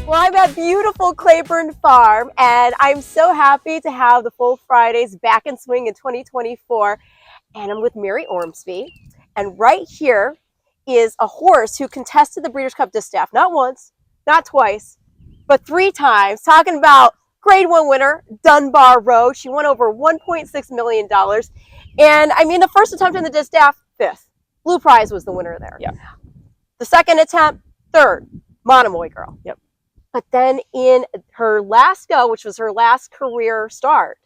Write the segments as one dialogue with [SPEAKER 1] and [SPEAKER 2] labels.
[SPEAKER 1] Well, I'm at beautiful Claiborne Farm, and I'm so happy to have the Foal Fridays back in swing in 2024. And I'm with Mary Ormsby. And right here is a horse who contested the Breeders Cup Distaff, not once, not twice, but 3 times. Talking about Grade 1 winner, Dunbar Road. She won over $1.6 million. And I mean, the first attempt in the Distaff, 5th. Blue Prize was the winner there.
[SPEAKER 2] Yep.
[SPEAKER 1] The second attempt, 3rd. Monomoy Girl.
[SPEAKER 2] Yep.
[SPEAKER 1] But then in her last go, which was her last career start,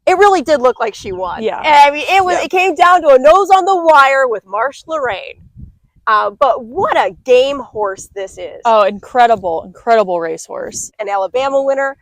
[SPEAKER 1] it really did look like she won.
[SPEAKER 2] Yeah.
[SPEAKER 1] And I mean, it came down to a nose on the wire with Marsh Lorraine. But what a game horse this is.
[SPEAKER 2] Oh, incredible, incredible racehorse.
[SPEAKER 1] An Alabama winner,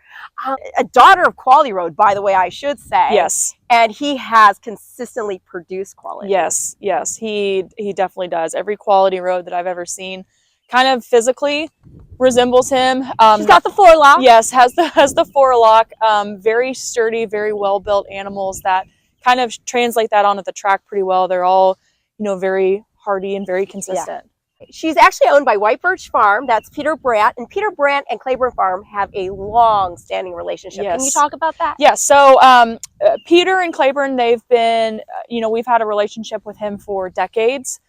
[SPEAKER 1] a daughter of Quality Road, by the way, I should say.
[SPEAKER 2] Yes.
[SPEAKER 1] And he has consistently produced quality.
[SPEAKER 2] Yes, yes, he definitely does. Every Quality Road that I've ever seen kind of physically resembles him.
[SPEAKER 1] She's got the forelock.
[SPEAKER 2] Yes, has the forelock. Very sturdy, very well built animals that kind of translate that onto the track pretty well. They're all, very hardy and very consistent.
[SPEAKER 1] Yeah. She's actually owned by White Birch Farm. That's Peter Brandt. And Peter Brandt and Claiborne Farm have a long-standing relationship.
[SPEAKER 2] Yes.
[SPEAKER 1] Can you talk about that?
[SPEAKER 2] Yeah, so Peter and Claiborne, they've been, we've had a relationship with him for decades.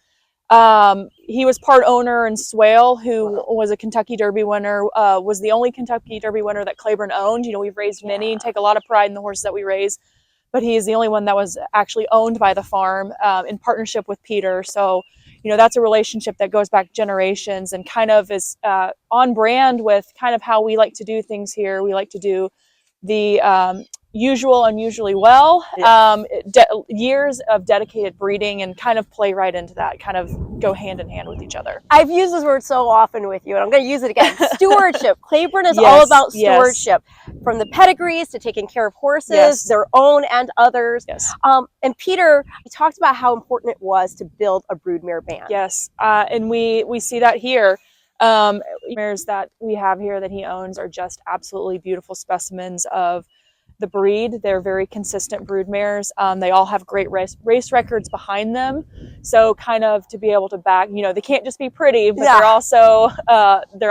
[SPEAKER 2] He was part owner in Swale, who was a Kentucky Derby winner, was the only Kentucky Derby winner that Claiborne owned. We've raised many and take a lot of pride in the horses that we raise, but he is the only one that was actually owned by the farm in partnership with Peter. So, that's a relationship that goes back generations and kind of is on brand with kind of how we like to do things here. We like to do the usual, unusually well, years of dedicated breeding and kind of play right into that, kind of go hand in hand with each other.
[SPEAKER 1] I've used this word so often with you, and I'm going to use it again. Stewardship. Claiborne is all about stewardship, from the pedigrees to taking care of horses, their own and others.
[SPEAKER 2] Yes.
[SPEAKER 1] And Peter, he talked about how important it was to build a broodmare band.
[SPEAKER 2] Yes, and we see that here. Mares that we have here that he owns are just absolutely beautiful specimens of the breed. They're very consistent brood mares. They all have great race records behind them. So kind of to be able to back, they can't just be pretty, but they're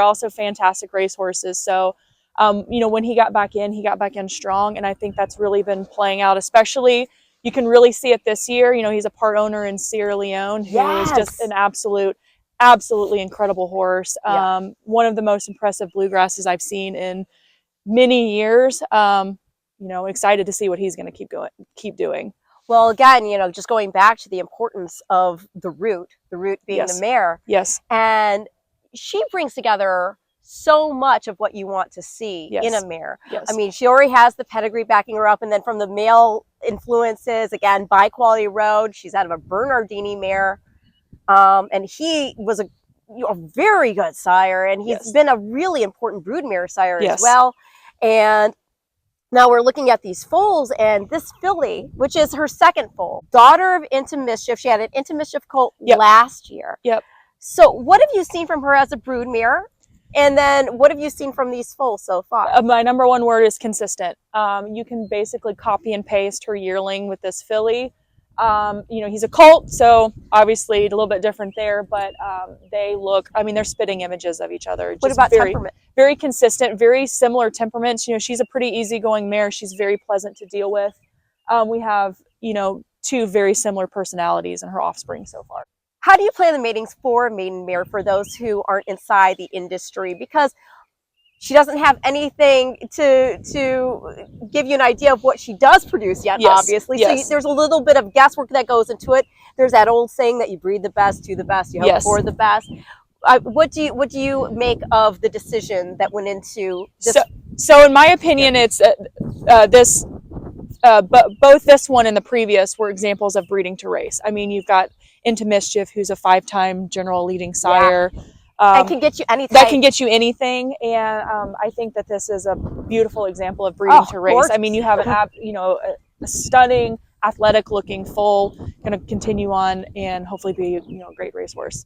[SPEAKER 2] also fantastic race horses. So, when he got back in strong. And I think that's really been playing out, especially you can really see it this year. He's a part owner in Sierra Leone, who is just an absolutely incredible horse. One of the most impressive bluegrasses I've seen in many years. Excited to see what he's going to keep doing.
[SPEAKER 1] Well, again, just going back to the importance of the root being the mare.
[SPEAKER 2] Yes.
[SPEAKER 1] And she brings together so much of what you want to see in a mare.
[SPEAKER 2] Yes.
[SPEAKER 1] I mean, she already has the pedigree backing her up, and then from the male influences, again, by Quality Road, she's out of a Bernardini mare. And he was a very good sire, and he's been a really important broodmare sire as well. And now we're looking at these foals, and this filly, which is her second foal, daughter of Into Mischief. She had an Into Mischief colt last year.
[SPEAKER 2] Yep.
[SPEAKER 1] So what have you seen from her as a broodmare? And then what have you seen from these foals so far?
[SPEAKER 2] My number one word is consistent. You can basically copy and paste her yearling with this filly. He's a colt, so obviously a little bit different there, but they look, they're spitting images of each other.
[SPEAKER 1] What about temperament?
[SPEAKER 2] Very consistent, very similar temperaments. She's a pretty easygoing mare. She's very pleasant to deal with. We have, 2 very similar personalities in her offspring so far.
[SPEAKER 1] How do you plan the matings for a maiden mare for those who aren't inside the industry? Because she doesn't have anything to give you an idea of what she does produce yet, obviously. So there's a little bit of guesswork that goes into it. There's that old saying that you breed the best to the best, you hope for the best. What do you make of the decision that went into this?
[SPEAKER 2] So in my opinion, it's both this one and the previous were examples of breeding to race. You've got Into Mischief, who's a 5-time general leading sire.
[SPEAKER 1] That can get you anything.
[SPEAKER 2] That can get you anything, and I think that this is a beautiful example of breeding to race.
[SPEAKER 1] Gorgeous.
[SPEAKER 2] You have a stunning, athletic-looking foal, going to continue on and hopefully be a great racehorse.